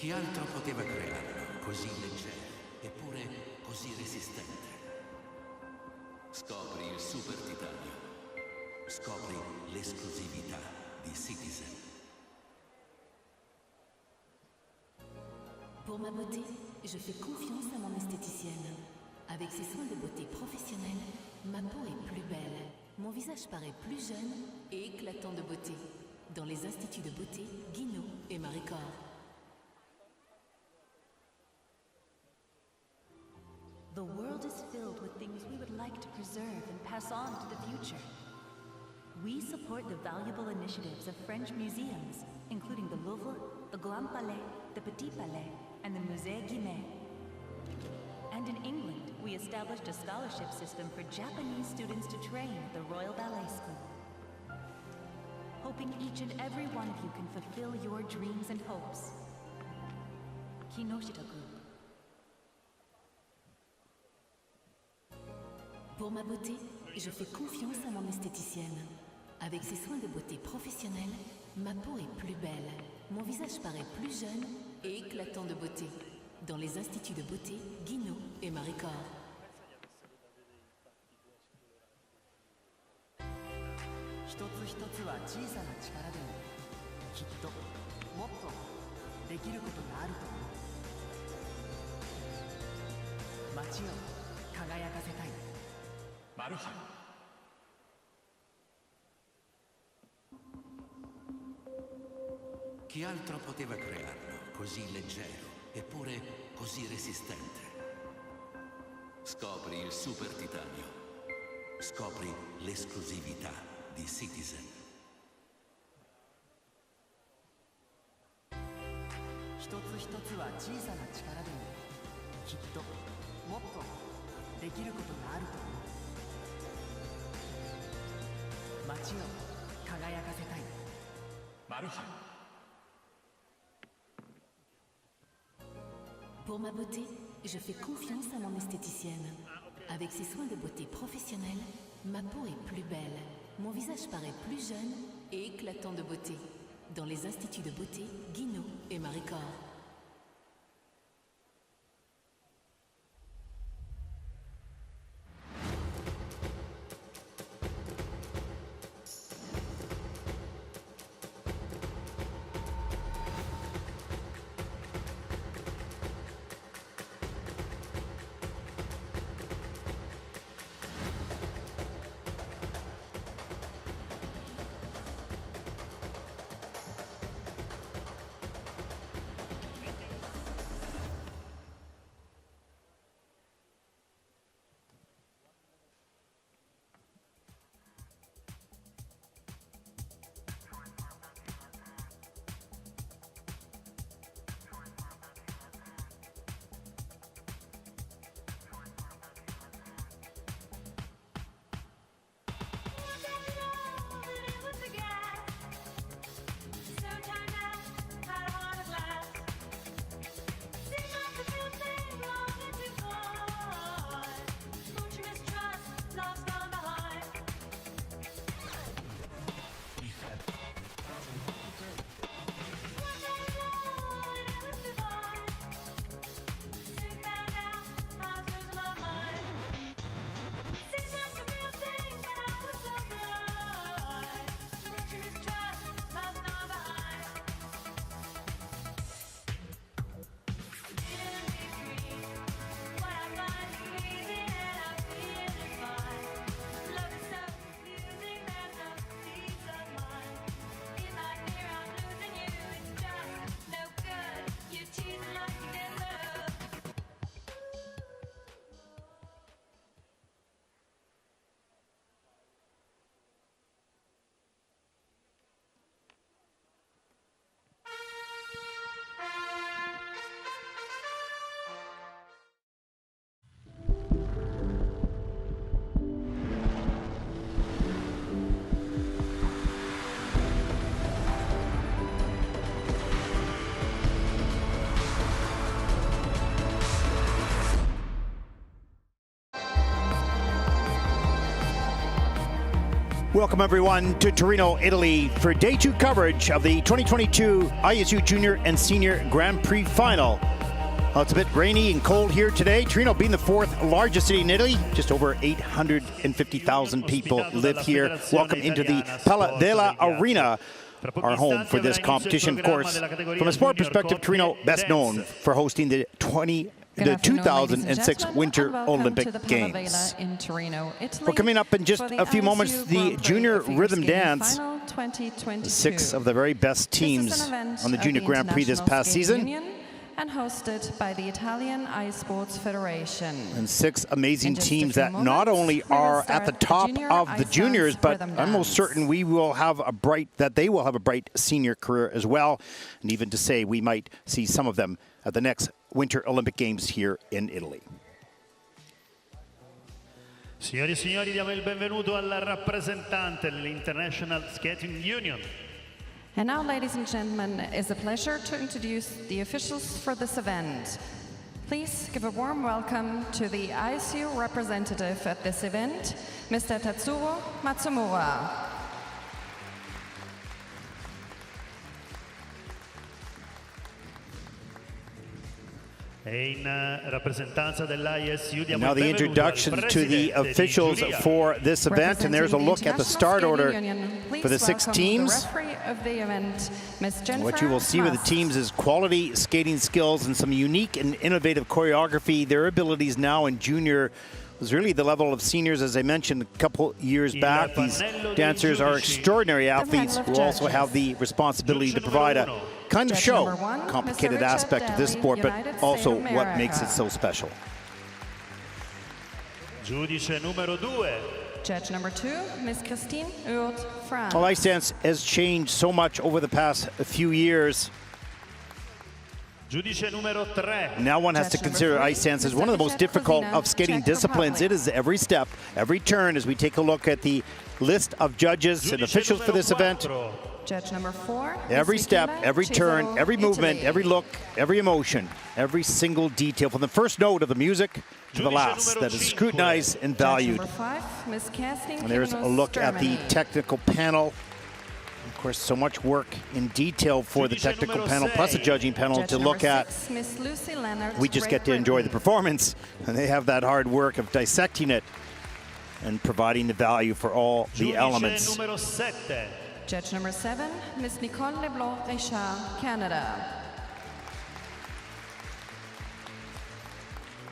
Chi altro poteva crearlo così leggero, eppure così resistente? Scopri il super titanio. Scopri l'esclusività di Citizen. Pour ma beauté, je fais confiance à mon esthéticienne. Avec ses soins de beauté professionnels, ma peau est plus belle. Mon visage paraît plus jeune et éclatant de beauté. Dans les instituts de beauté, Guinaud et Maricord. The world is filled with things we would like to preserve and pass on to the future. We support the valuable initiatives of French museums, including the Louvre, the Grand Palais, the Petit Palais, and the Musée Guimet. And in England, we established a scholarship system for Japanese students to train at the Royal Ballet School. Hoping each and every one of you can fulfill your dreams and hopes. Kinoshita Group. Pour ma beauté, je fais confiance à mon esthéticienne. Avec ses soins de beauté professionnels, ma peau est plus belle. Mon visage paraît plus jeune et éclatant de beauté. Dans les instituts de beauté, Guinaud et Maricord. 一つ一つは小さな力でもきっともっとできることがあると思う。街を輝かせたい。マルハン。Chi altro poteva crearlo così leggero, eppure così resistente? Scopri il super titanio. Scopri l'esclusività di Citizen. 一つ一つは小さな力でもきっともっとできることがあると思う。街を輝かせたい。マルハン。 Pour ma beauté, je fais confiance à mon esthéticienne. Avec ses soins de beauté professionnels, ma peau est plus belle. Mon visage paraît plus jeune et éclatant de beauté. Dans les instituts de beauté, Guinaud et Maricord. Welcome everyone to Torino, Italy for day 2 coverage of the 2022 ISU Junior and Senior Grand Prix Final. Well, it's a bit rainy and cold here today. Torino being the 4th largest city in Italy. Just over 850,000 people live here. Welcome into the Pala della Arena, our home for this competition. Of course, from a sport perspective, Torino best known for hosting the 2006 Winter Olympic Games. In Torino, Italy. We're coming up in just a few moments, the Junior Rhythm Dance. 6 of the very best teams on the Junior Grand Prix this past season. And hosted by the Italian Ice Sports Federation. And 6 amazing teams that not only are at the top of the juniors, but I'm most certain they will have a bright senior career as well. And even to say we might see some of them at the next Winter Olympic Games here in Italy. Signori e signori, diamo il benvenuto alla rappresentante dell'International Skating Union. And now, ladies and gentlemen, it's a pleasure to introduce the officials for this event. Please give a warm welcome to the ISU representative at this event, Mr. Tatsuro Matsumura. Now the introduction to the officials for this event, and there's a look at the start order for the 6 teams. What you will see with the teams is quality skating skills and some unique and innovative choreography. Their abilities now in junior was really the level of seniors, as I mentioned a couple years back. These dancers are extraordinary athletes who also have the responsibility to provide a kind of show, complicated aspect of this sport, but also what makes it so special. Giudice numero 2. Judge number 2, Miss Christine Hurt, France. Well, ice dance has changed so much over the past few years. Giudice numero 3. Now one has to consider ice dance as one of the most difficult of skating disciplines. It is every step, every turn, as we take a look at the list of judges and officials for this event. Judge number 4. Every step, every turn, every movement, every look, every emotion, every single detail, from the first note of the music to the last, that is scrutinized and valued. Judge number 5, Miss Kerstin. And there's a look at the technical panel. Of course, so much work in detail for the technical panel, plus the judging panel to look at. We just get to enjoy the performance, and they have that hard work of dissecting it and providing the value for all the elements. Judge number 7, Miss Nicole Leblanc Richard, Canada.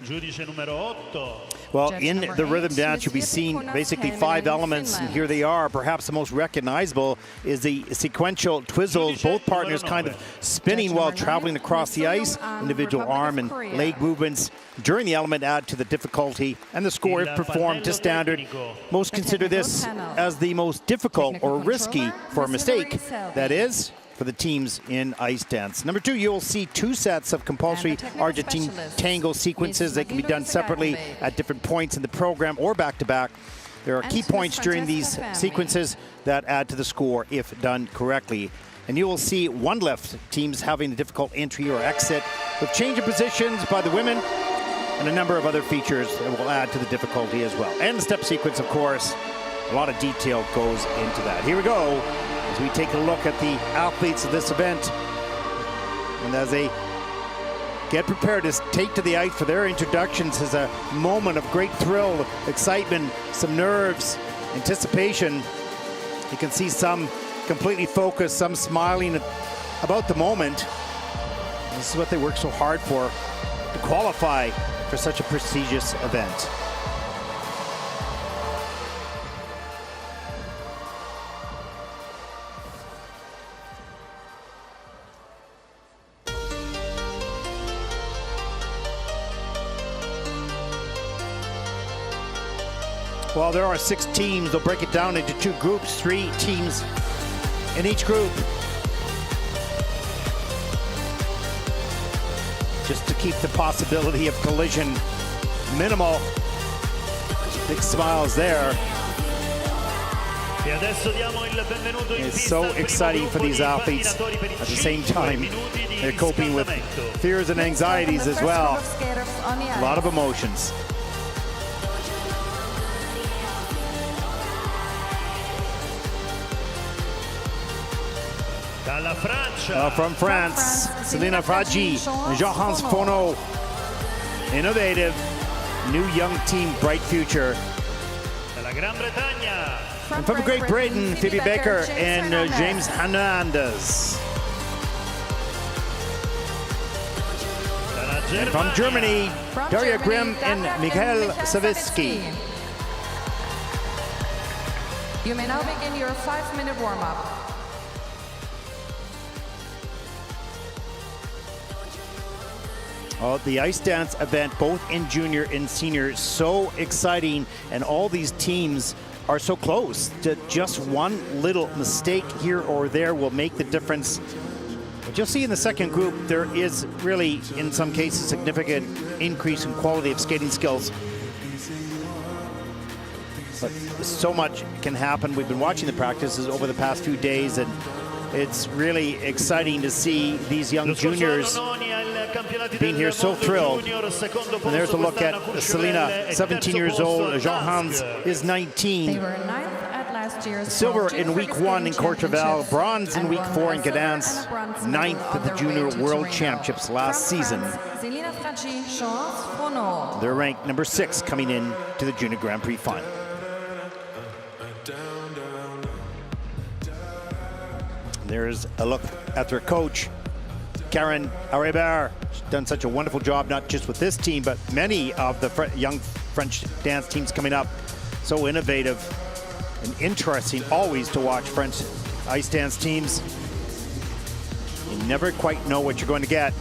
Giudice numero 8. Well, Judge in number the rhythm 8, dance, you'll be seeing basically 5 elements, and here they are. Perhaps the most recognizable is the sequential twizzles, both partners kind of spinning while traveling across the ice. Individual arm and leg movements during the element add to the difficulty, and the score, if performed to standard, most consider this as the most difficult or risky for a mistake. That is, for the teams in ice dance. Number 2, you'll see 2 sets of compulsory Argentine tango sequences. They can be done separately at different points in the program or back-to-back. There are key points during these sequences that add to the score if done correctly. And you will see one lift, teams having a difficult entry or exit with change of positions by the women, and a number of other features that will add to the difficulty as well. And the step sequence, of course, a lot of detail goes into that. Here we go, as we take a look at the athletes of this event, and as they get prepared to take to the ice for their introductions, is a moment of great thrill, excitement, some nerves, anticipation. You can see some completely focused, some smiling about the moment. This is what they work so hard for, to qualify for such a prestigious event. Well, there are 6 teams. They'll break it down into 2 groups, 3 teams in each group. Just to keep the possibility of collision minimal. Big smiles there. It's so exciting for these athletes. At the same time, they're coping with fears and anxieties as well. A lot of emotions. From France, Selina Fragi and Jean-Hans Fono. Innovative, new young team, bright future. And from Great Britain, Phoebe Baker and James Hernandez. And from Germany, Daria Grimm and Michael Savitsky. You may now begin your 5-minute warm-up. Oh, the ice dance event, both in junior and senior, so exciting, and all these teams are so close. Just one little mistake here or there will make the difference. But you'll see in the second group, there is really, in some cases, significant increase in quality of skating skills. But so much can happen. We've been watching the practices over the past few days, and it's really exciting to see these young juniors being here, so thrilled. And there's a look at Selina, 17 years old. Jean-Hans is 19. They were ninth at last year's Silver in week 1 in Courchevel, bronze in week 4 in Gdansk, ninth at the Junior World Championships last season. They're ranked number 6 coming in to the Junior Grand Prix final. There's a look at their coach, Karen Areber. She's done such a wonderful job, not just with this team, but many of the young French dance teams coming up. So innovative and interesting always to watch French ice dance teams. You never quite know what you're going to get.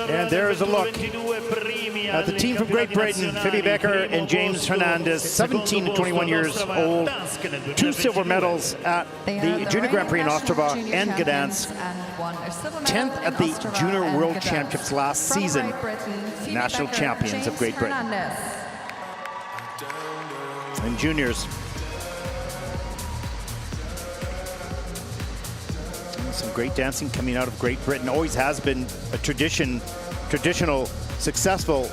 And there's a look at the team from Great Britain, Phoebe Baker and James Hernandez, 17 to 21 years old. 2 silver medals at the Junior Grand Prix in Ostrava and Gdansk. 10th at the Junior World Championships last season. National champions of Great Britain. And juniors. Some great dancing coming out of Great Britain. Always has been a traditional, successful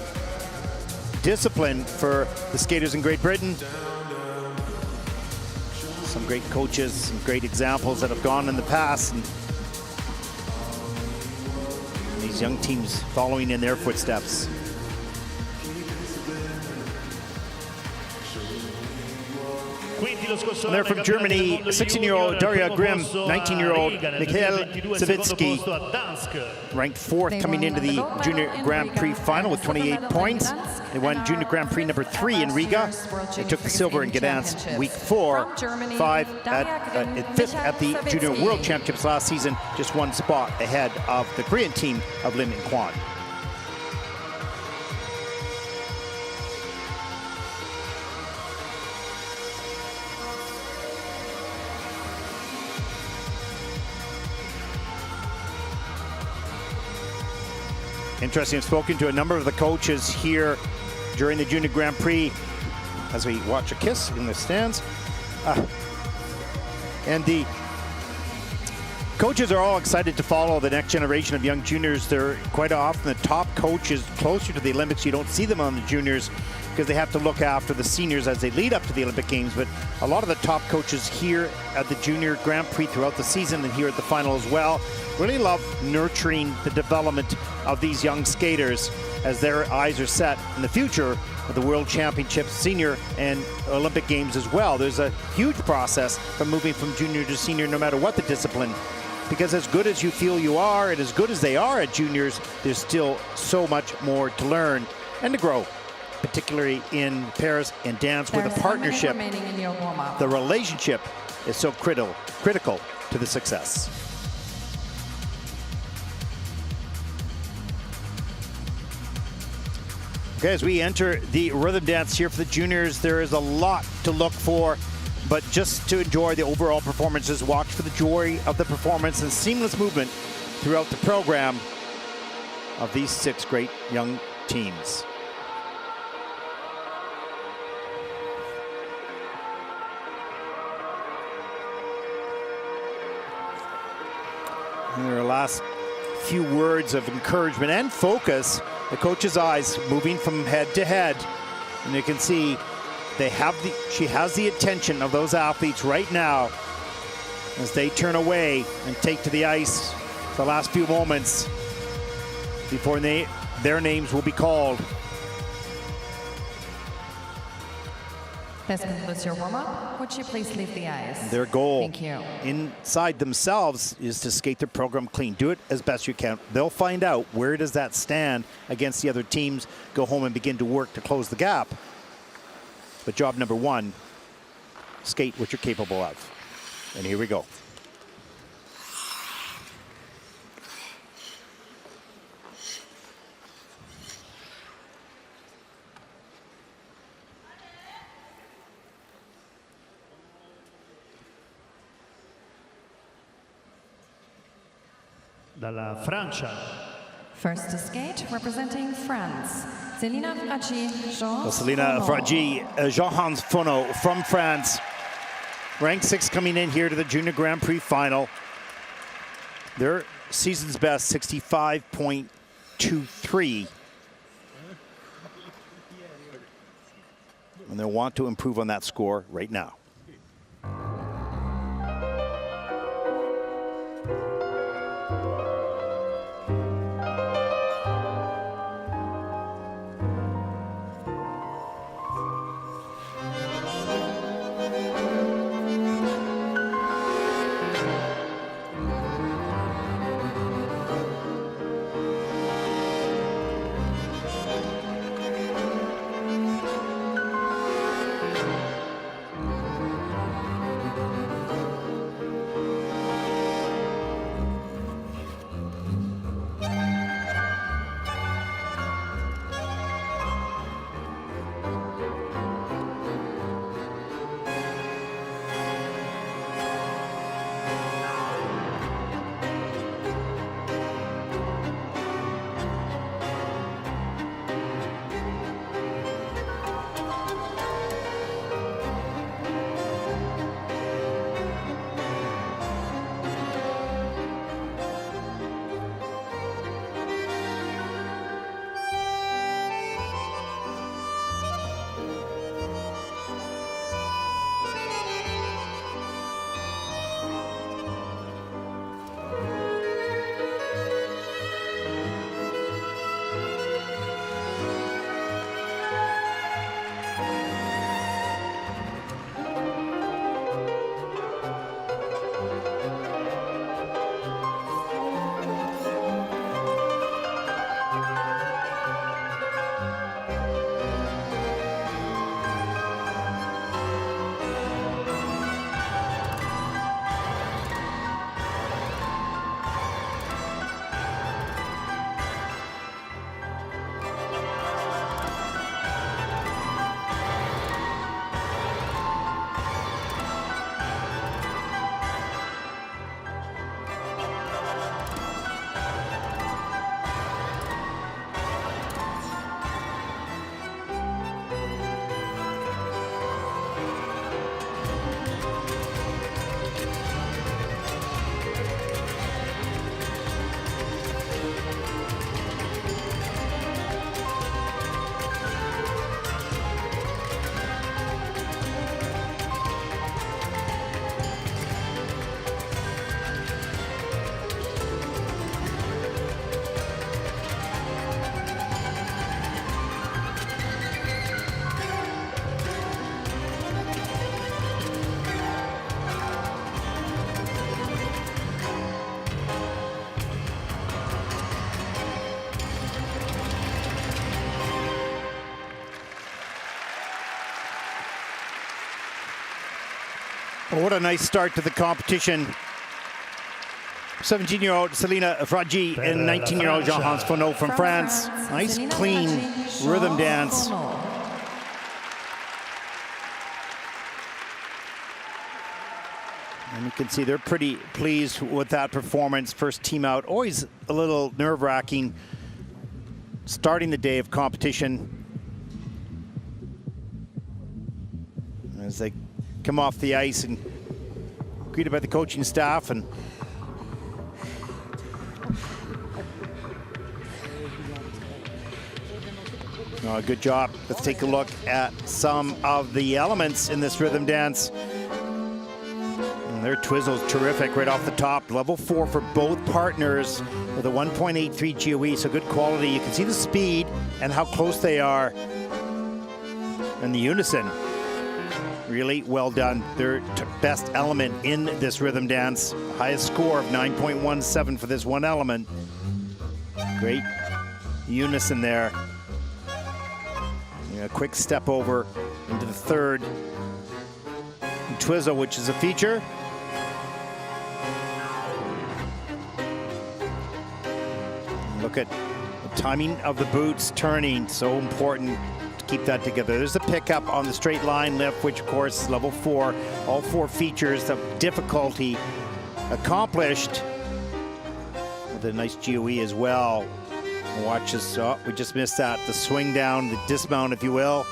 discipline for the skaters in Great Britain. Some great coaches, some great examples that have gone in the past. And these young teams following in their footsteps. And they're from Germany, 16-year-old Daria Grimm, 19-year-old Michael Savitsky, ranked 4th coming into the Junior Grand Prix final with 28 points. They won Junior Grand Prix number 3 in Riga. They took the silver in Gdansk week 4, 5th at the Junior World Championships last season, just 1 spot ahead of the Korean team of Lim and Kwan. Interesting, I've spoken to a number of the coaches here during the Junior Grand Prix as we watch a kiss in the stands. And the coaches are all excited to follow the next generation of young juniors. They're quite often the top coaches closer to the Olympics. You don't see them on the juniors because they have to look after the seniors as they lead up to the Olympic Games. But a lot of the top coaches here at the Junior Grand Prix throughout the season and here at the final as well really love nurturing the development of these young skaters as their eyes are set in the future of the World Championships, Senior and Olympic Games as well. There's a huge process from moving from junior to senior no matter what the discipline, because as good as you feel you are and as good as they are at juniors, there's still so much more to learn and to grow, particularly in pairs and dance where the partnership, the relationship is so critical to the success. Okay, as we enter the rhythm dance here for the juniors, there is a lot to look for, but just to enjoy the overall performances, watch for the joy of the performance and seamless movement throughout the program of these 6 great young teams. And their last few words of encouragement and focus, the coach's eyes moving from head to head. And you can see she has the attention of those athletes right now as they turn away and take to the ice for the last few moments before their names will be called. This concludes your warm-up. Would you please leave the ice? Their goal Thank you. inside themselves is to skate their program clean. Do it as best you can. They'll find out where does that stand against the other teams. Go home and begin to work to close the gap. But job number one, skate what you're capable of. And here we go. Dalla Francia. First to skate, representing France, Selina Fragi, Jean. Selina Fragi, Jean-Hans Fono from France. Ranked 6 coming in here to the Junior Grand Prix final. Their season's best, 65.23. And they'll want to improve on that score right now. Well, what a nice start to the competition. 17-year-old Selina Fragi and 19-year-old Jean-Hans Fono from France. Nice, clean rhythm dance. And you can see they're pretty pleased with that performance. First team out, always a little nerve-wracking starting the day of competition. As they come off the ice and greeted by the coaching staff and Good job. Let's take a look at some of the elements in this rhythm dance. And their twizzle's terrific right off the top. Level 4 for both partners with a 1.83 GOE, so good quality. You can see the speed and how close they are. And the unison, really well done. Their best element in this rhythm dance. Highest score of 9.17 for this one element. Great unison there. A quick step over into the third twizzle, which is a feature. Look at the timing of the boots turning, so important to keep that together. There's a pickup on the straight line lift, which of course is level 4. All 4 features of difficulty accomplished with a nice GOE as well. Watch this. Oh, we just missed that. The swing down, the dismount, if you will.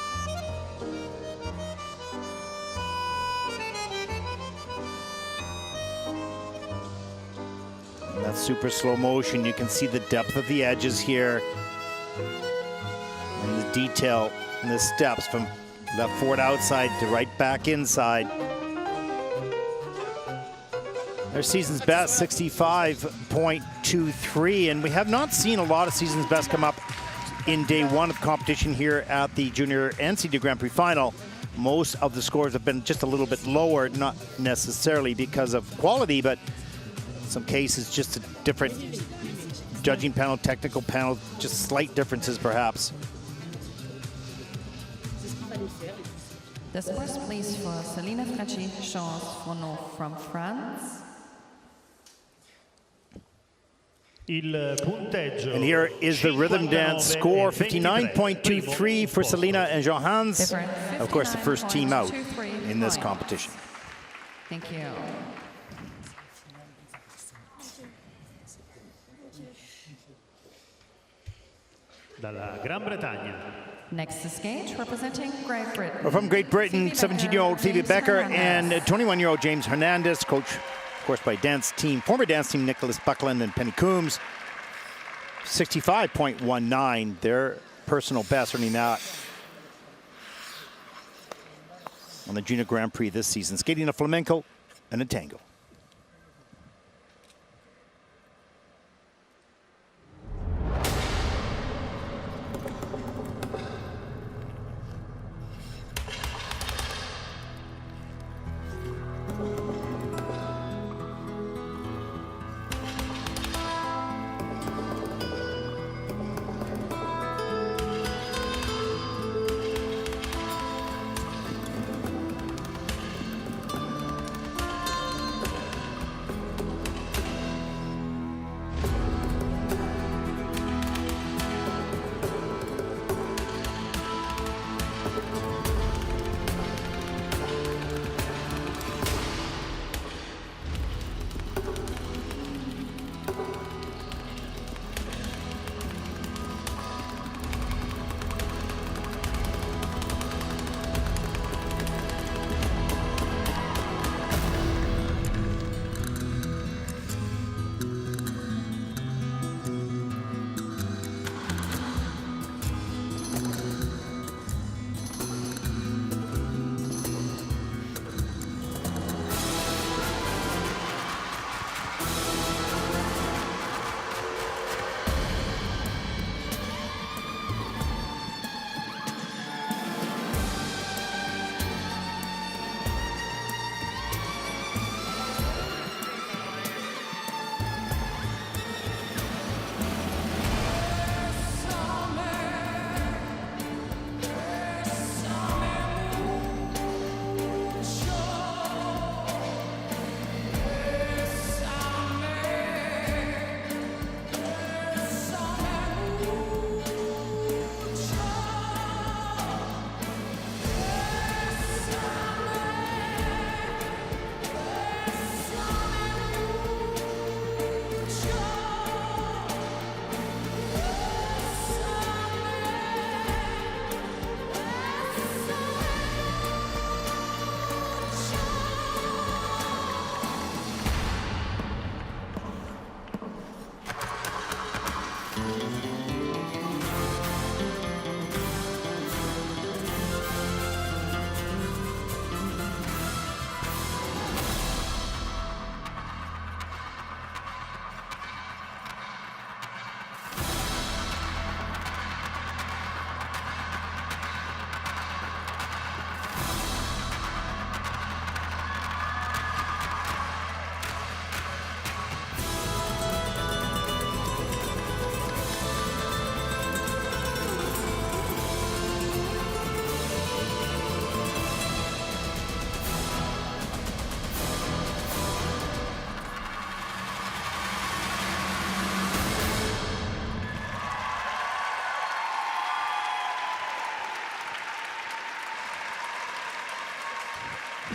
And that's super slow motion. You can see the depth of the edges here. And the detail in the steps from left forward outside to right back inside. Their season's best, 65.23, and we have not seen a lot of season's best come up in day 1 of competition here at the Junior and Senior Grand Prix final. Most of the scores have been just a little bit lower, not necessarily because of quality, but in some cases just a different judging panel, technical panel, just slight differences perhaps. The scores, please, for Selina Fracci, Chance from France. And here is the rhythm dance score, 59.23 for Selina and Johannes. Of course, the first team out in this competition. Thank you. Next to skate, representing Great Britain. From Great Britain, 17-year-old Phoebe Becker and 21-year-old James Hernandez, coach, of course, by former dance team Nicholas Buckland and Penny Coombs. 65.19, their personal best, earning that on the Junior Grand Prix this season, skating a flamenco and a tango.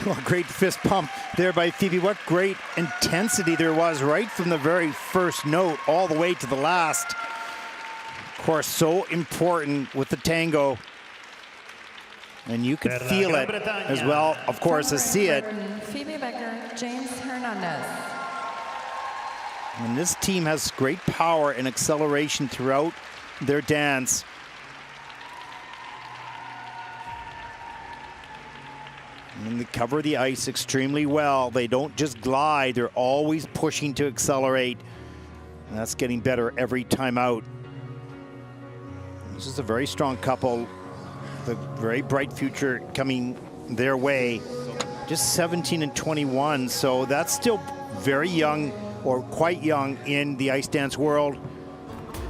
Well, great fist pump there by Phoebe. What great intensity there was right from the very first note all the way to the last. Of course, so important with the tango. And you could feel it as well, of course, as see it. Phoebe Becker, James Hernandez. And this team has great power and acceleration throughout their dance. And they cover the ice extremely well. They don't just glide, they're always pushing to accelerate. And that's getting better every time out. This is a very strong couple. The very bright future coming their way. Just 17 and 21, so that's still very young, or quite young, in the ice dance world.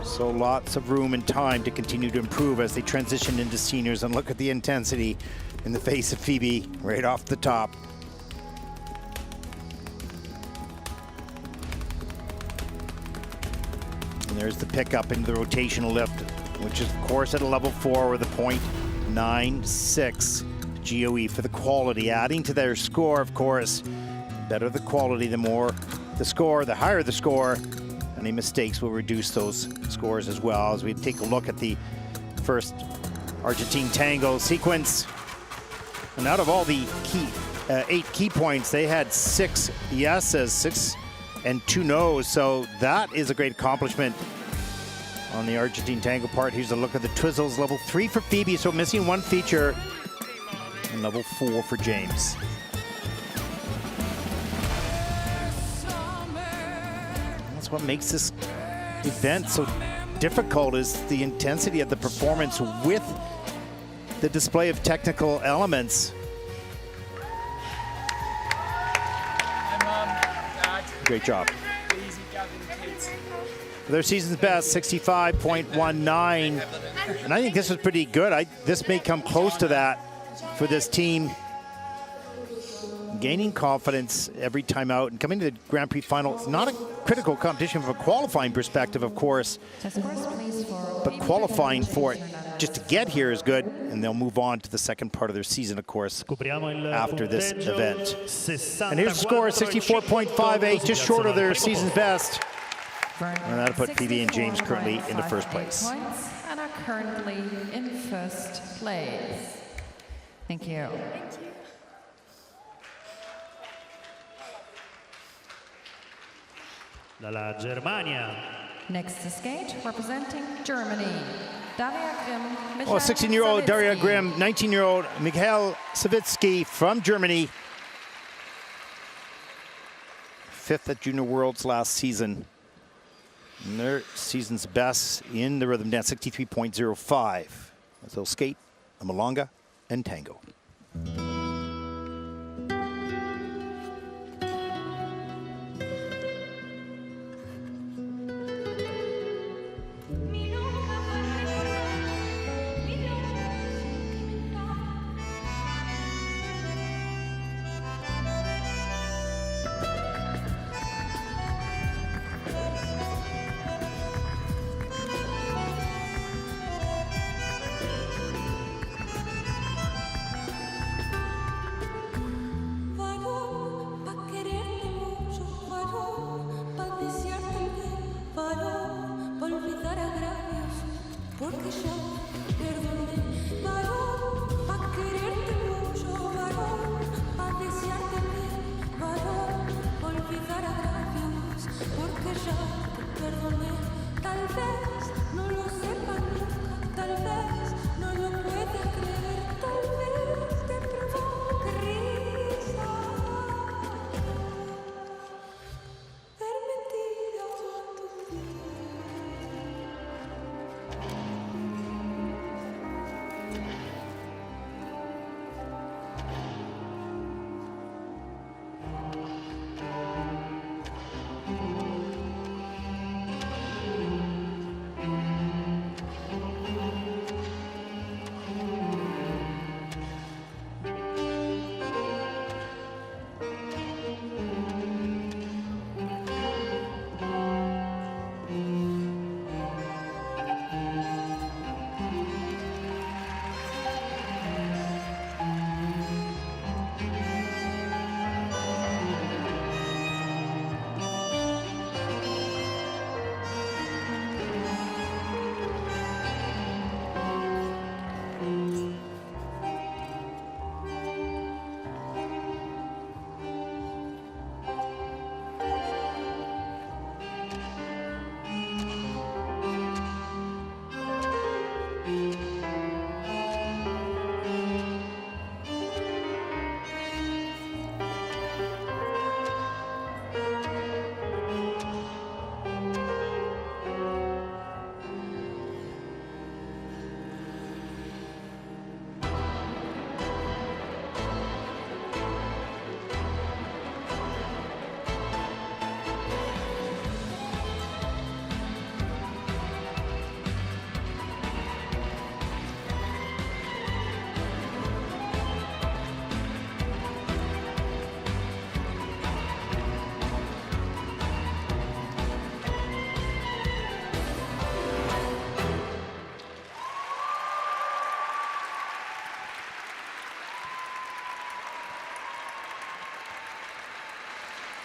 So lots of room and time to continue to improve as they transition into seniors. And look at the intensity in the face of Phoebe right off the top. And there's the pickup into the rotational lift, which is of course at a level 4 with a .96 GOE for the quality, adding to their score, of course. The better the quality, the more the score, the higher the score. Any mistakes will reduce those scores as well. As we take a look at the first Argentine tango sequence. And out of all the 8 key points, they had 6 yeses, 6 and 2 nos. So that is a great accomplishment on the Argentine tango part. Here's a look at the twizzles. Level 3 for Phoebe, so missing 1 feature. And level 4 for James. That's what makes this event so difficult, is the intensity of the performance with the display of technical elements. Great job. Their season's best, 65.19. And I think this was pretty good. This may come close to that for this team. Gaining confidence every time out and coming to the Grand Prix final. It's not a critical competition from a qualifying perspective, of course, but qualifying for it just to get here is good, and they'll move on to the second part of their season, of course, after this event. And here's the score, 64.58, just short of their season's best. And that'll put Phoebe and James currently into first place. And are currently in first place. Thank you. Dalla Germania. Next to skate, representing Germany, Daria Grimm. 16-year-old Daria Grimm, 19-year-old Mikhail Savitsky from Germany. 5th at Junior Worlds last season. And their season's best in the rhythm dance, 63.05. As they'll skate a milonga and tango.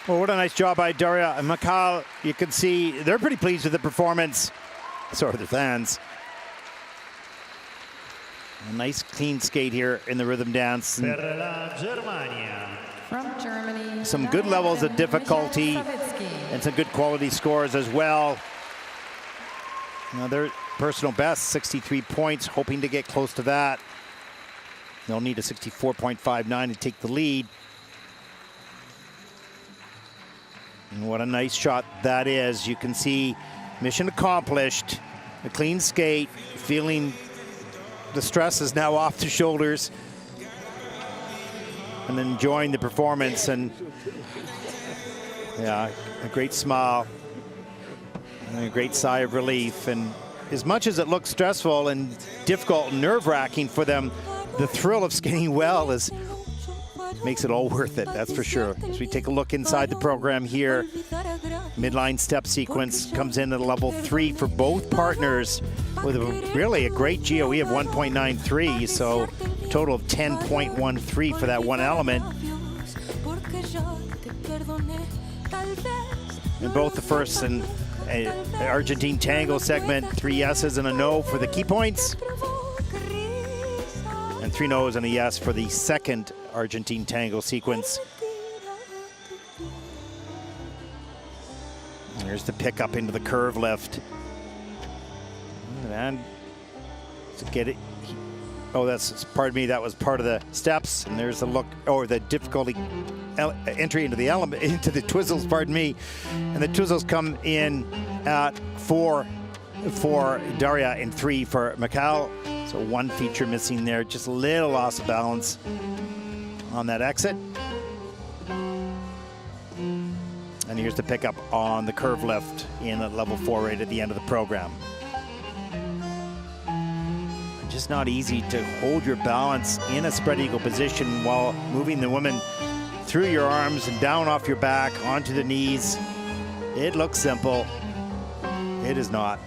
Well, what a nice job by Daria and Mikhail. You can see they're pretty pleased with the performance. So are the fans. A nice clean skate here in the rhythm dance. Per la Germania. From Germany, Some good levels of difficulty and some good quality scores as well. Now their personal best, 63 points, hoping to get close to that. They'll need a 64.59 to take the lead. And what a nice shot that is. You can see mission accomplished. A clean skate, feeling the stress is now off the shoulders. And enjoying the performance, and yeah, a great smile and a great sigh of relief. And as much as it looks stressful and difficult and nerve-wracking for them, the thrill of skating well makes it all worth it, that's for sure. As we take a look inside the program here, midline step sequence comes in at a level 3 for both partners with really a great GOE of 1.93, so a total of 10.13 for that one element. And both the first and Argentine tango segment, 3 yeses and a no for the key points, and 3 no's and a yes for the second Argentine tango sequence. And here's the pick up into the curve lift. And to get it, oh, pardon me, that was part of the steps. And there's a look, or the difficulty entry into the element, into the twizzles, pardon me. And the twizzles come in at 4 for Daria and 3 for Mikhail. So 1 feature missing there, just a little loss of balance on that exit. And here's the pickup on the curve lift in at level 4 right at the end of the program. Just not easy to hold your balance in a spread eagle position while moving the women through your arms and down off your back onto the knees. It looks simple. It is not.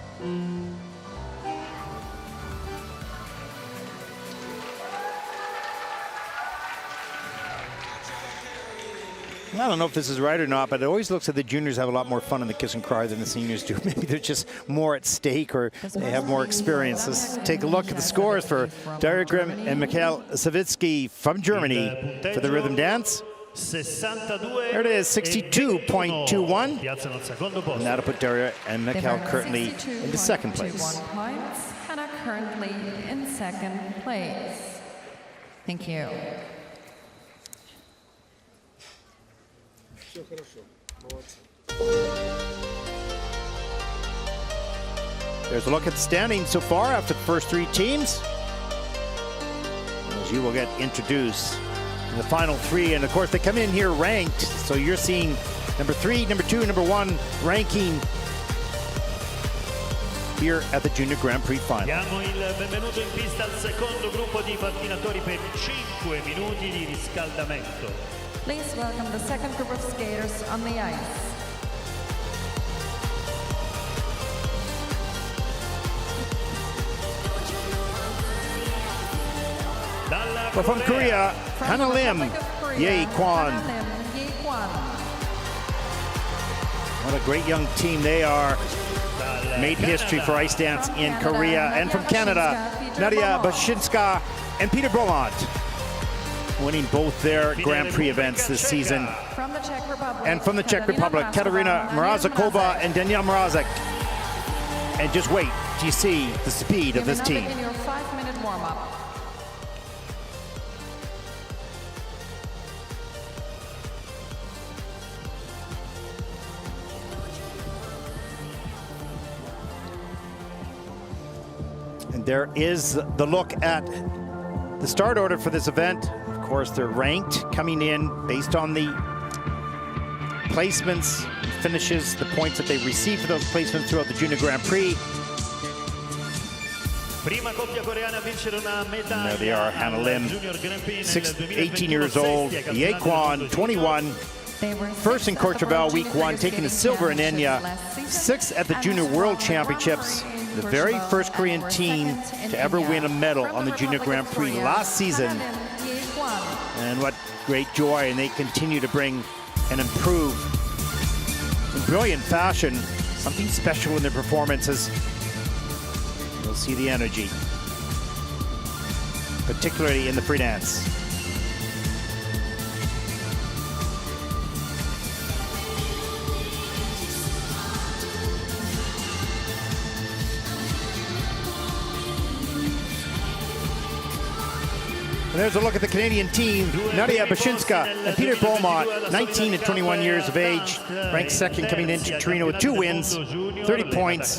I don't know if this is right or not, but it always looks like the juniors have a lot more fun in the kiss and cry than the seniors do. Maybe they're just more at stake, or they have more experience. Let's take a look at the scores for Daria Grimm and Mikhail Savitsky from Germany for the rhythm dance. There it is, 62.21. And that'll put Daria and Mikhail currently into second place. Points and are currently in second place. Thank you. There's a look at the standings so far after the first 3 teams, as you will get introduced to the final 3. And of course they come in here ranked, so you're seeing number 3, number 2, number 1 ranking here at the Junior Grand Prix final. Diamo il benvenuto in pista al secondo gruppo di pattinatori per 5 minuti di riscaldamento. Please welcome the second group of skaters on the ice. Well, from Korea, Hana Lim, Yerevan. What a great young team they are. Made history for ice dance in Korea. And from Canada, Nadia Bashinska and Peter Boland, winning both their Grand Prix events this season. From the Czech Republic, and from the Czech Republic, Katarina Mrazakova and Danielle Mrazek. And just wait till you see the speed of this team. Begin your 5-minute warm-up. And there is the look at the start order for this event. Of course, they're ranked, coming in based on the placements, finishes, the points that they receive for those placements throughout the Junior Grand Prix. And there they are, Hana Lim, 18 years old, Yerevan, 21, first in Courchevel, week 1, taking the silver in Egna, 6th at the Junior World Championships, the very first Korean team to ever win a medal on the Junior Grand Prix last season. And what great joy, and they continue to bring and improve in brilliant fashion. Something special in their performances. You'll see the energy, particularly in the free dance. And there's a look at the Canadian team. Nadia Bashinska and Peter Beaumont, 19 and 21 years of age, ranked second coming into Torino with 2 wins, 30 points.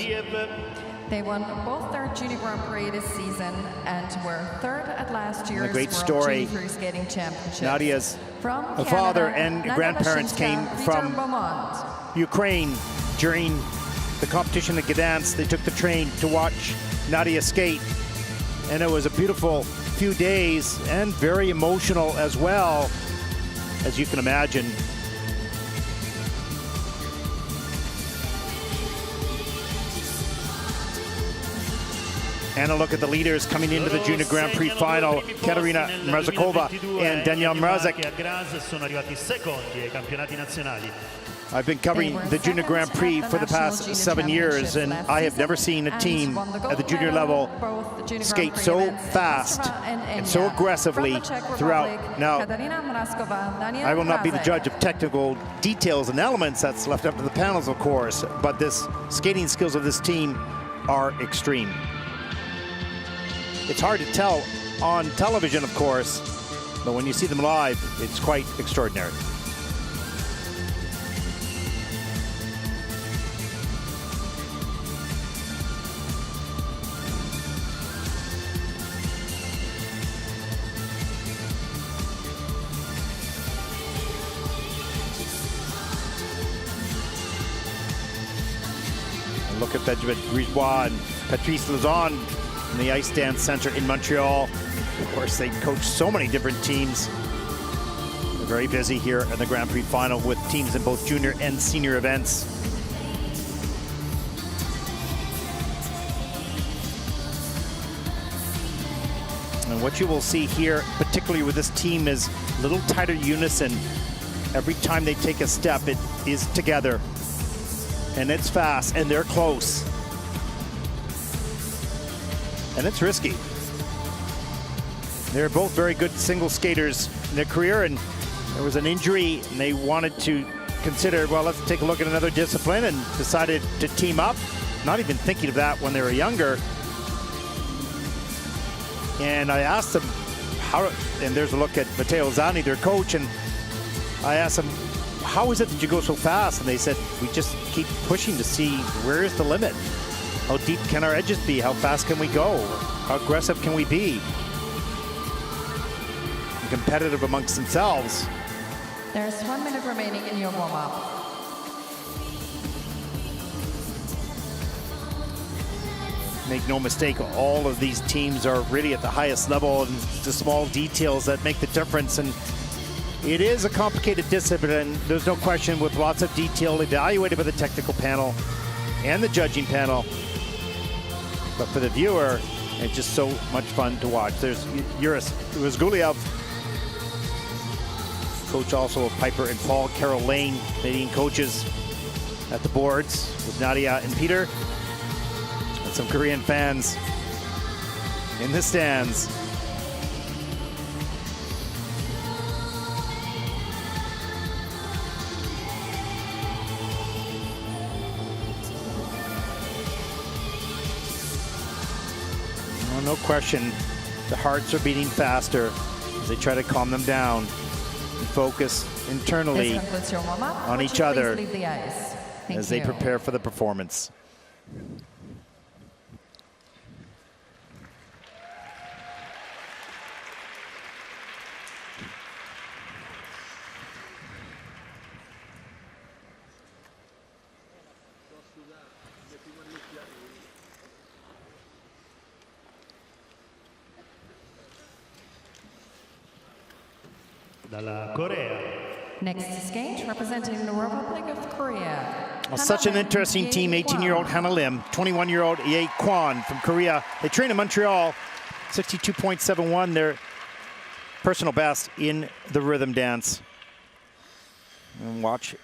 They won both their Junior Grand Prix this season and were third at last year's great World story. Junior Figure Skating Championships. Nadia's from Canada, father and Nadia grandparents Bashinska, came Peter from Beaumont. Ukraine. During the competition at Gdansk, they took the train to watch Nadia skate. And it was a beautiful few days and very emotional as well, as you can imagine. And a look at the leaders coming into the Junior Grand Prix final. Katerina Mrazakova and Danielle Mrazek. I've been covering the Junior Grand Prix for the past 7 years, and I have never seen a team at the junior level skate so fast and so aggressively throughout. Now, I will not be the judge of technical details and elements. That's left up to the panels, of course, but this skating skills of this team are extreme. It's hard to tell on television, of course, but when you see them live, it's quite extraordinary. Look at Benjamin Brisebois and Patrice Lauzon in the Ice Dance Center in Montreal. Of course, they coach so many different teams. They're very busy here in the Grand Prix final with teams in both junior and senior events. And what you will see here, particularly with this team, is a little tighter unison. Every time they take a step, it is together. And it's fast, and they're close. And it's risky. They're both very good single skaters in their career, and there was an injury, and they wanted to consider, well, let's take a look at another discipline, and decided to team up. Not even thinking of that when they were younger. And I asked them how, and there's a look at Matteo Zani, their coach, and I asked them, how is it that you go so fast? And they said, we just keep pushing to see where is the limit. How deep can our edges be? How fast can we go? How aggressive can we be? And competitive amongst themselves. There's 1 minute remaining in your warm-up. Make no mistake, all of these teams are really at the highest level, and the small details that make the difference. And it is a complicated discipline, there's no question, with lots of detail evaluated by the technical panel and the judging panel. But for the viewer, it's just so much fun to watch. There's Yuris Razguliev, coach also of Piper and Paul, Carol Lane, Canadian coaches at the boards with Nadia and Peter. And some Korean fans in the stands. No question, the hearts are beating faster as they try to calm them down and focus internally on each other as they prepare for the performance. Dalla Corea. Next to skate, representing the Republic of Korea. Well, such an interesting team, 18-year-old Hannah Lim, 21-year-old Ye Kwon from Korea. They train in Montreal, 62.71, their personal best in the rhythm dance. And watch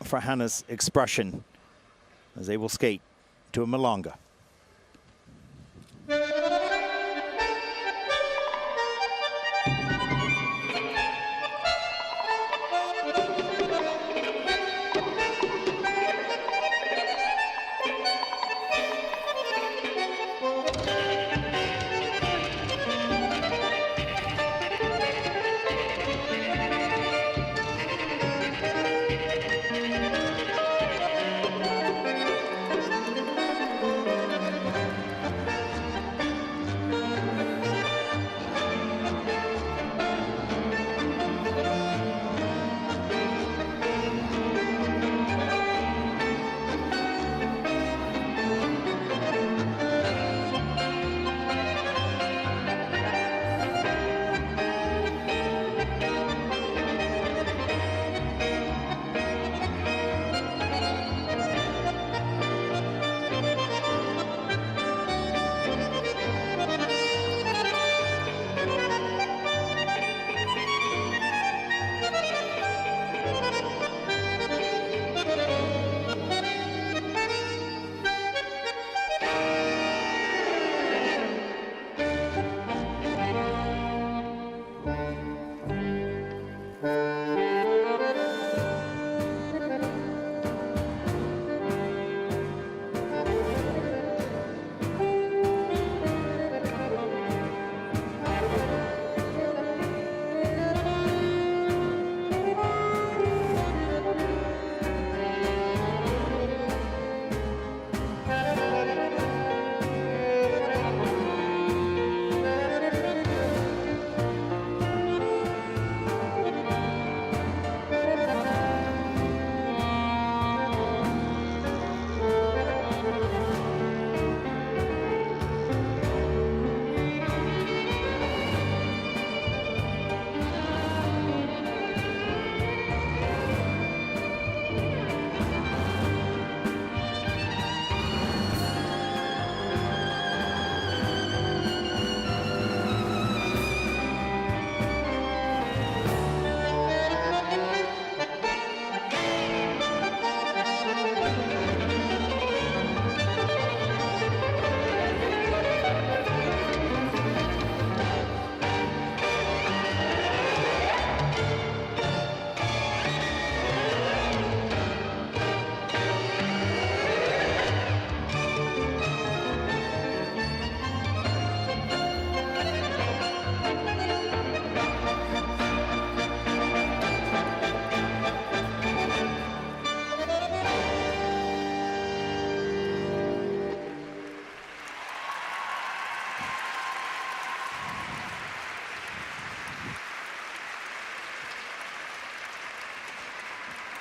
for Hannah's expression as they will skate to a milonga.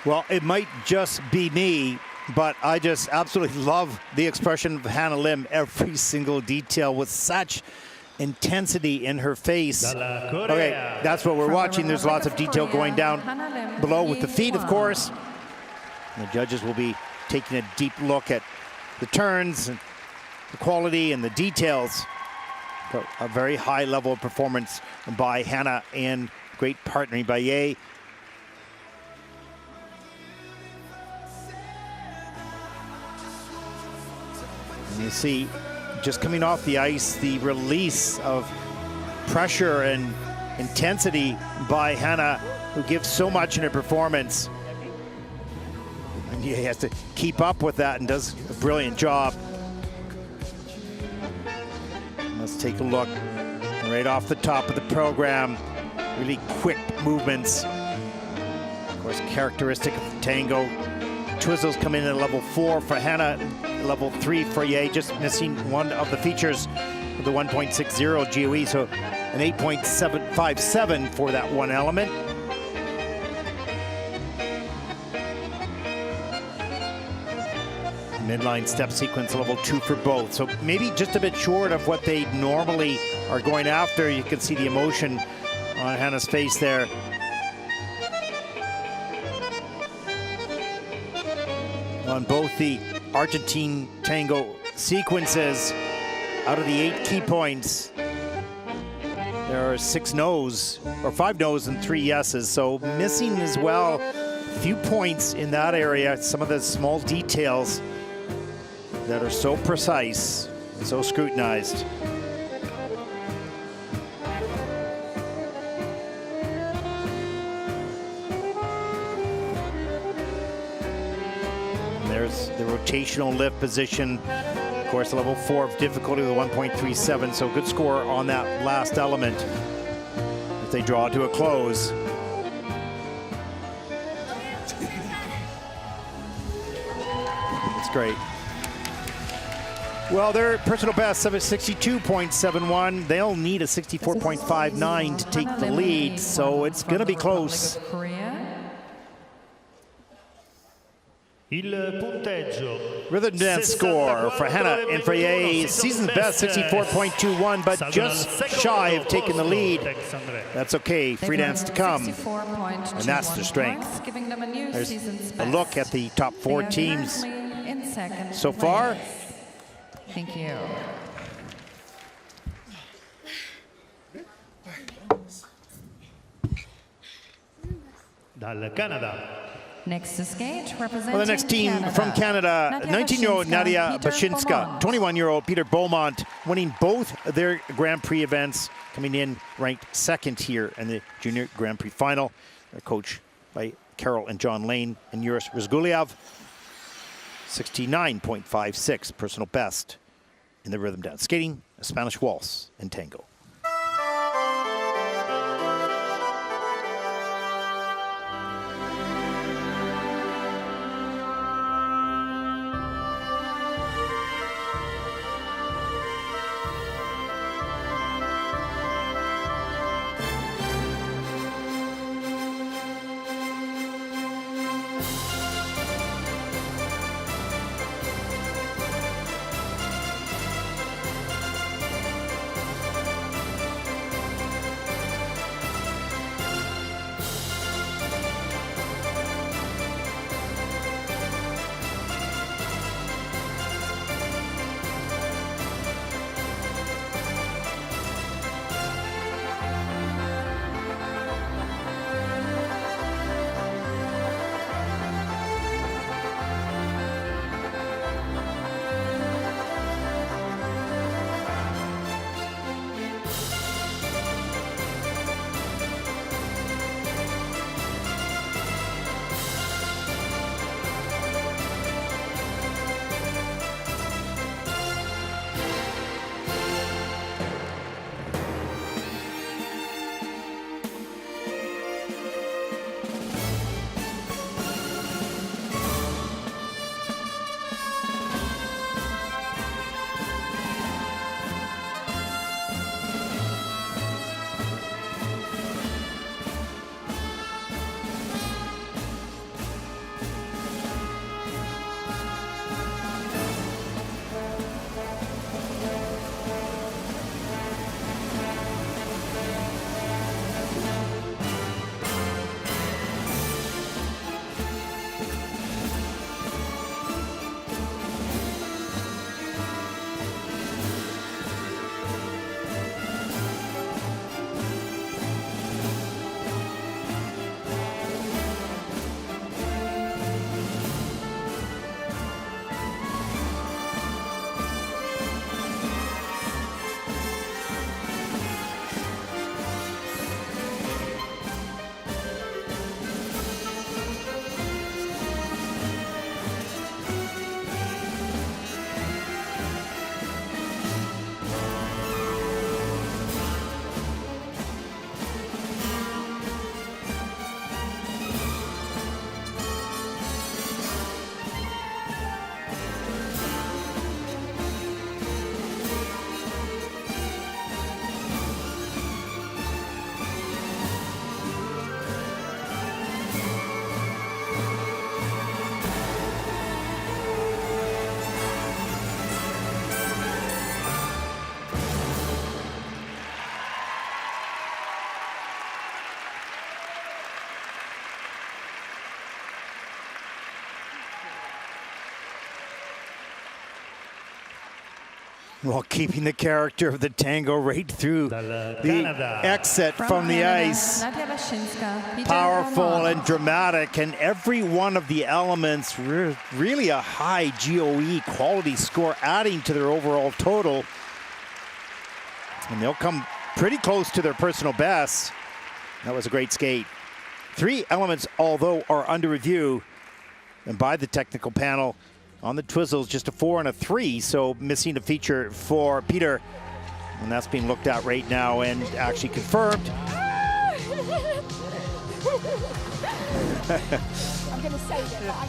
Well, it might just be me, but I just absolutely love the expression of Hannah Lim, every single detail with such intensity in her face. Okay, that's what we're watching. There's lots of detail going down below with the feet, of course. And the judges will be taking a deep look at the turns and the quality and the details. But a very high level of performance by Hannah and great partnering by Ye. And you see, just coming off the ice, the release of pressure and intensity by Hannah, who gives so much in her performance. And he has to keep up with that and does a brilliant job. Let's take a look right off the top of the program. Really quick movements. Of course, characteristic of the tango. Twizzles come in at level 4 for Hannah, level 3 for Ye, just missing one of the features of the 1.60 GOE, so an 8.757 for that one element. Midline step sequence level 2 for both, so maybe just a bit short of what they normally are going after. You can see the emotion on Hannah's face there. On both the Argentine tango sequences, out of the 8 key points, there are 6 no's, or 5 no's and 3 yeses. So missing as well few points in that area, some of the small details that are so precise and so scrutinized. And there's the rotational lift position. Of course, level 4 of difficulty with 1.37, so good score on that last element as they draw to a close. That's great. Well, their personal best of a 62.71. They'll need a 64.59 to take the lead, so it's going to be close. Il punteggio. Rhythm dance score for Hannah and Freye, season's best 64.21, but just shy of taking the lead. That's okay, free dance to come, and that's their strength. There's a look at the top 4 teams so far. Thank you. Dal Canada. Next to skate, representing Well, the next team Canada. from Canada, 19-year-old Nadia Bashinska, 21-year-old Peter Beaumont, winning both their Grand Prix events, coming in ranked 2nd here in the Junior Grand Prix final. They're coached by Carol and John Lane and Yuris Rizguliev. 69.56 personal best in the rhythm dance skating, a Spanish waltz, and tango. While keeping the character of the tango right through the exit from the ice. Powerful and dramatic, and every one of the elements really a high GOE quality score, adding to their overall total. And they'll come pretty close to their personal best. That was a great skate. 3 elements, although, are under review and by the technical panel. On the Twizzles, just a 4 and a 3, so missing a feature for Peter. And that's being looked at right now and actually confirmed.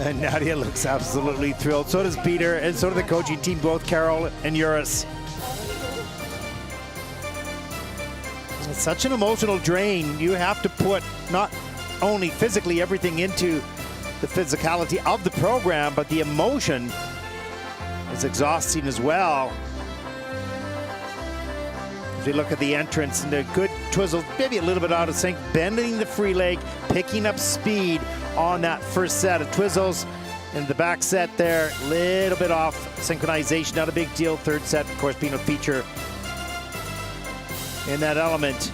And Nadia looks absolutely thrilled. So does Peter, and so do the coaching team, both Carol and Juris. It's such an emotional drain. You have to put not only physically everything into the physicality of the program, but the emotion is exhausting as well. As we look at the entrance and the good Twizzle, maybe a little bit out of sync, bending the free leg, picking up speed on that first set of Twizzles. In the back set there, a little bit off synchronization, not a big deal. Third set, of course, being a feature in that element.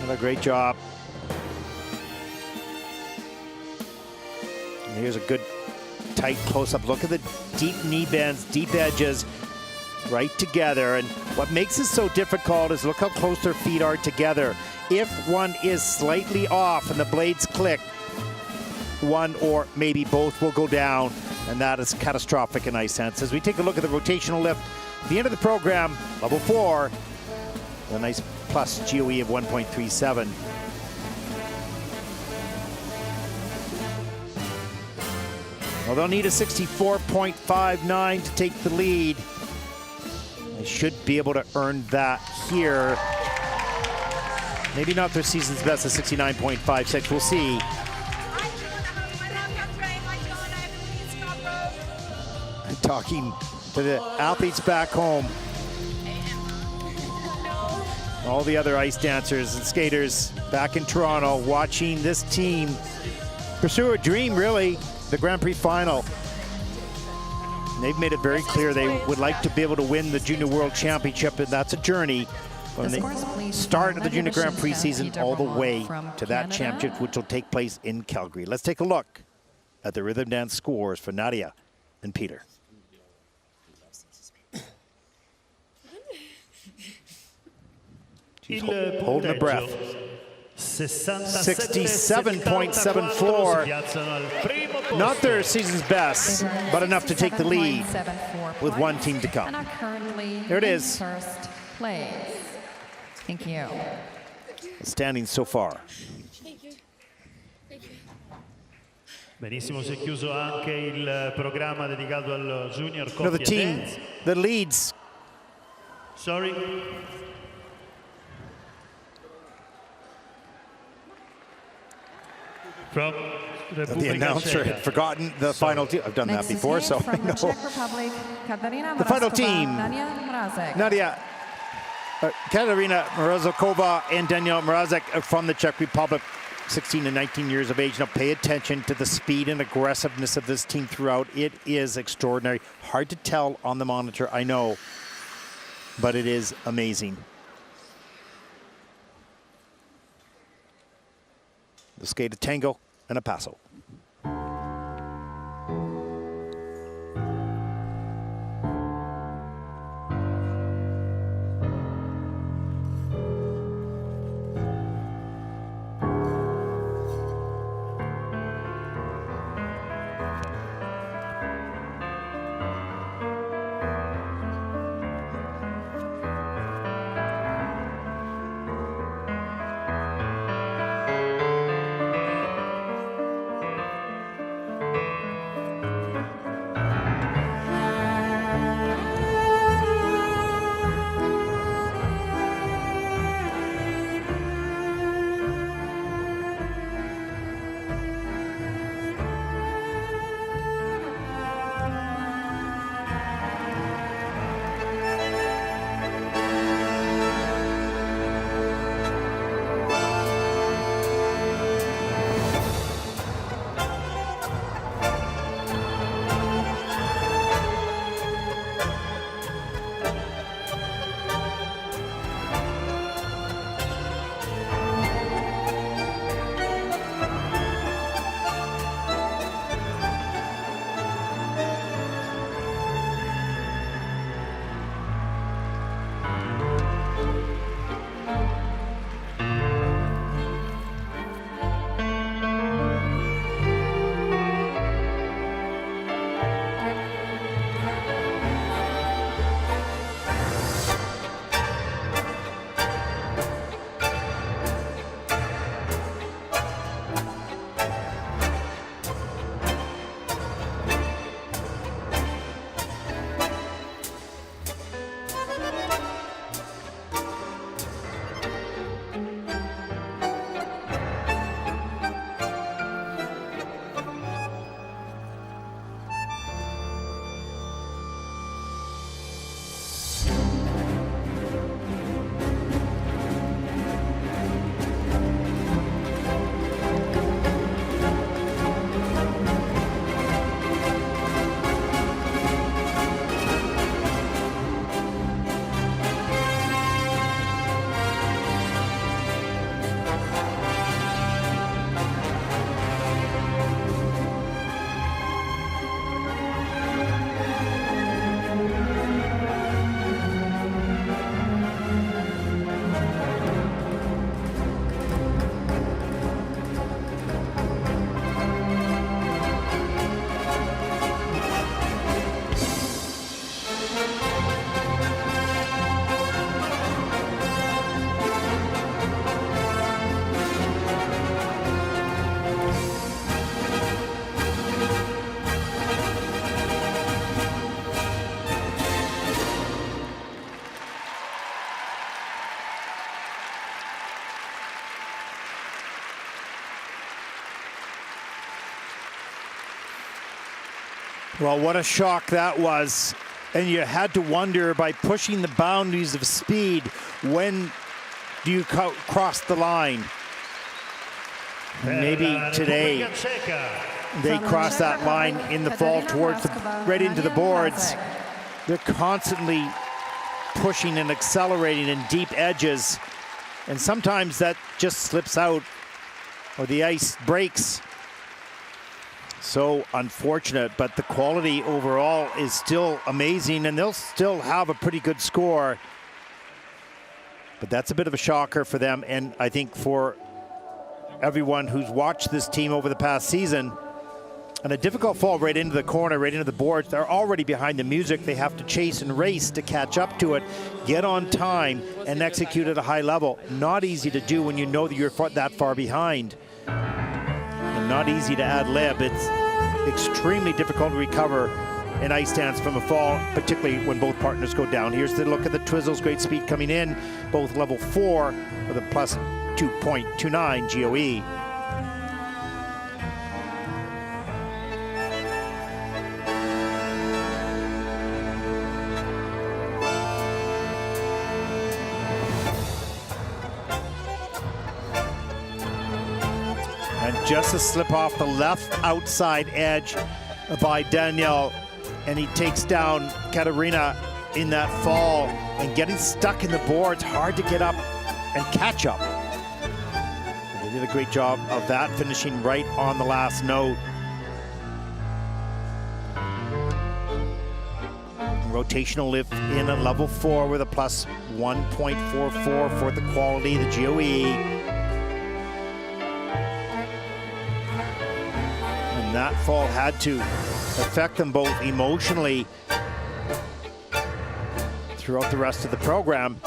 Another great job. And here's a good tight close-up look at the deep knee bends, deep edges right together. And what makes it so difficult is look how close their feet are together. If one is slightly off and the blades click, one or maybe both will go down, and that is catastrophic in ice sense. As we take a look at the rotational lift, at the end of the program, level 4, a nice plus GOE of 1.37. Well, they'll need a 64.59 to take the lead. They should be able to earn that here. Maybe not their season's best at 69.56. We'll see. I'm talking to the athletes back home. All the other ice dancers and skaters back in Toronto watching this team pursue a dream, really, the Grand Prix final. And they've made it very clear they would like to be able to win the Junior World Championship, and that's a journey from the start of the Junior Grand Prix season all the way to that championship, which will take place in Calgary. Let's take a look at the rhythm dance scores for Nadia and Peter. She's holding her breath. 67.74. Not their season's best, but enough to take the lead with one team to come. There it is. First place. Thank you. Standing so far. Benissimo, si è chiuso anche il programma dedicato al Junior Coppia The team Dance. that leads. Sorry. From The announcer had forgotten the final team. I've done that before, so I know. The final team, Nadia, Katarina Mrazokova and Daniela Mrazek from the Czech Republic, 16 and 19 years of age. Now pay attention to the speed and aggressiveness of this team throughout. It is extraordinary. Hard to tell on the monitor, I know, but it is amazing. They'll skate a tango and a paso. Well, what a shock that was. And you had to wonder, by pushing the boundaries of speed, when do you cross the line? And maybe today they cross that line in the fall towards right into the boards. They're constantly pushing and accelerating in deep edges, and sometimes that just slips out or the ice breaks. So unfortunate, but the quality overall is still amazing, and they'll still have a pretty good score. But that's a bit of a shocker for them, and I think for everyone who's watched this team over the past season. And a difficult fall right into the corner, right into the boards. They're already behind the music. They have to chase and race to catch up to it, get on time, and execute at a high level. Not easy to do when you know that you're that far behind. And not easy to ad lib. It's extremely difficult to recover an ice dance from a fall, particularly when both partners go down. Here's the look at the Twizzles. Great speed coming in, both level 4 with a plus 2.29 GOE. And just a slip off the left outside edge by Daniel, and he takes down Katarina in that fall, and getting stuck in the boards, hard to get up and catch up. And they did a great job of that, finishing right on the last note. Rotational lift in a level 4 with a plus 1.44 for the quality, the GOE. And that fall had to affect them both emotionally throughout the rest of the program.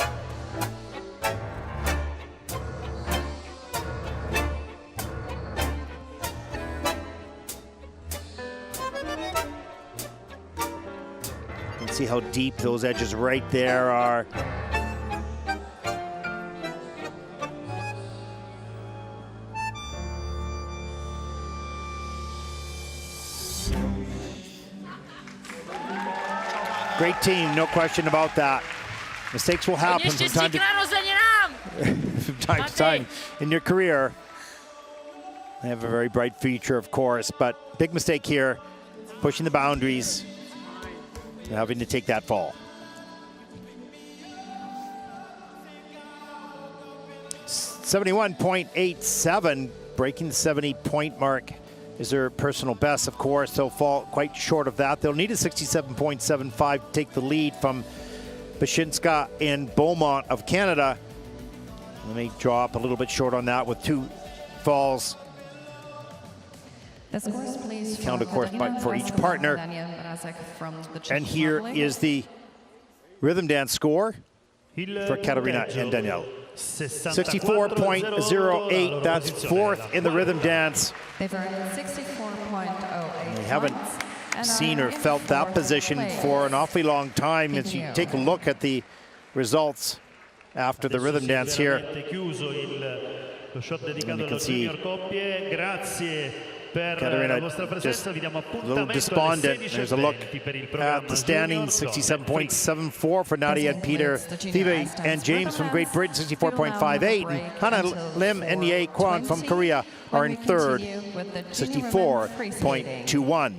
You can see how deep those edges right there are. Great team, no question about that. Mistakes will happen from time to time in your career. They have a very bright future, of course, but big mistake here, pushing the boundaries, and having to take that fall. 71.87, breaking the 70-point mark is their personal best. Of course, they'll fall quite short of that. They'll need a 67.75 to take the lead from Bashinska and Beaumont of Canada. Let me draw up a little bit short on that with 2 falls. Count, of course, for each partner. And here is the rhythm dance score for Katarina and Daniel. 64.08, that's 4th in the rhythm dance. They've earned 64.08. They haven't seen or felt that position for an awfully long time. As you take a look at the results after the rhythm dance here, and you can see Katarina just a little despondent. There's a look at the standings, 67.74 for Nadia and Peter. Thibaut and James from Great Britain, 64.58. And Hannah Lim and Ye Kwan from Korea are in 3rd, 64.21.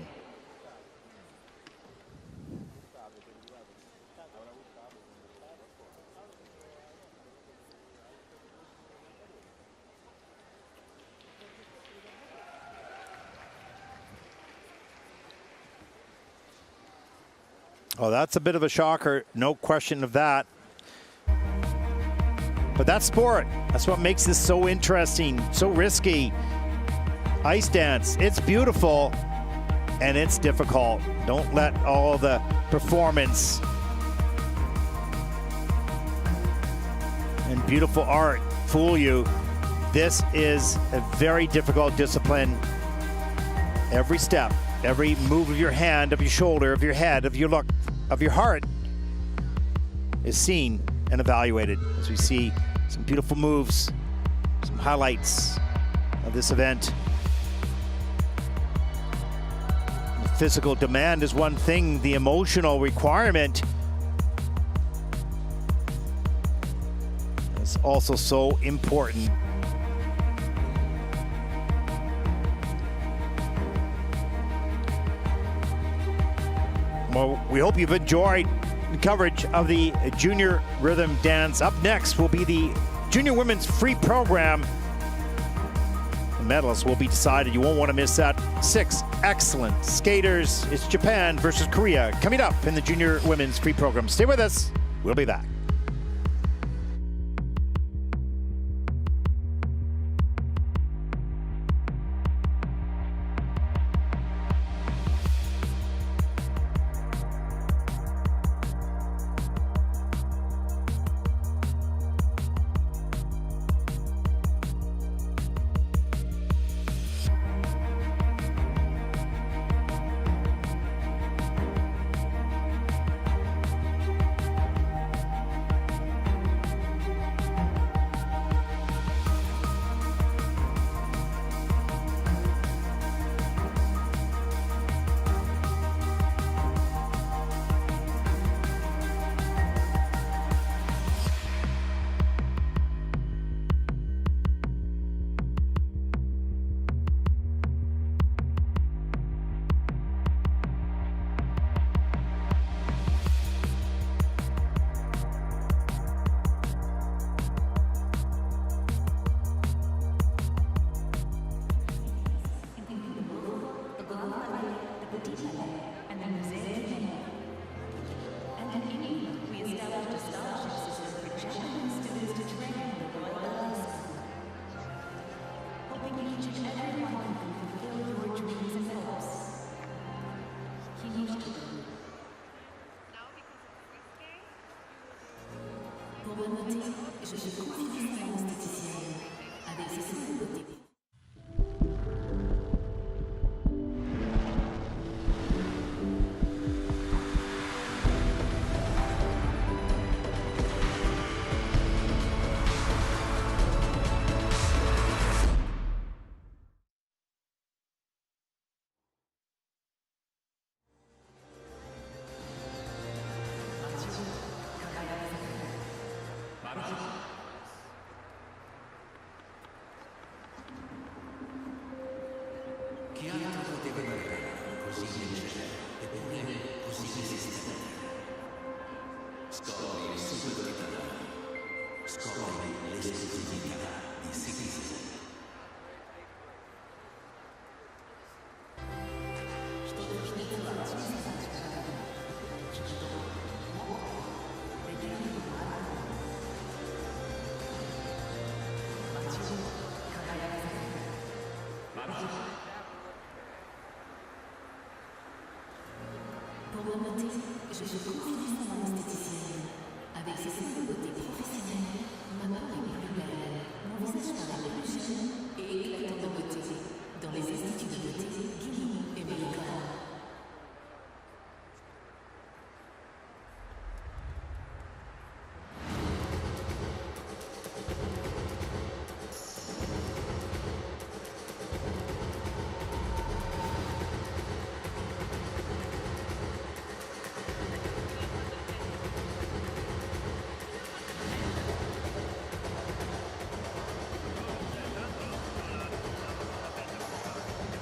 Oh, that's a bit of a shocker, no question of that. But that's sport. That's what makes this so interesting, so risky. Ice dance, it's beautiful and it's difficult. Don't let all the performance and beautiful art fool you. This is a very difficult discipline. Every step, every move of your hand, of your shoulder, of your head, of your look, of your heart is seen and evaluated as we see some beautiful moves, some highlights of this event. The physical demand is one thing, the emotional requirement is also so important. Well, we hope you've enjoyed the coverage of the Junior Rhythm Dance. Up next will be the Junior Women's Free Program. The medalists will be decided. You won't want to miss that. 6 excellent skaters. It's Japan versus Korea coming up in the Junior Women's Free Program. Stay with us. We'll be back. Je suis confiante à l'esthéticienne avec ses soins de beauté. Chi altro poteva creare così leggero eppure così resistente? Scopri il super titolare. Scopri l'esclusività di Citizen. Pour me noter, je suis confiante à l'esthéticienne avec ses soins de beauté professionnels. Ma peau est plus belle, mon visage paraît plus jeune et éclatant de beauté. Dans les instituts de beauté,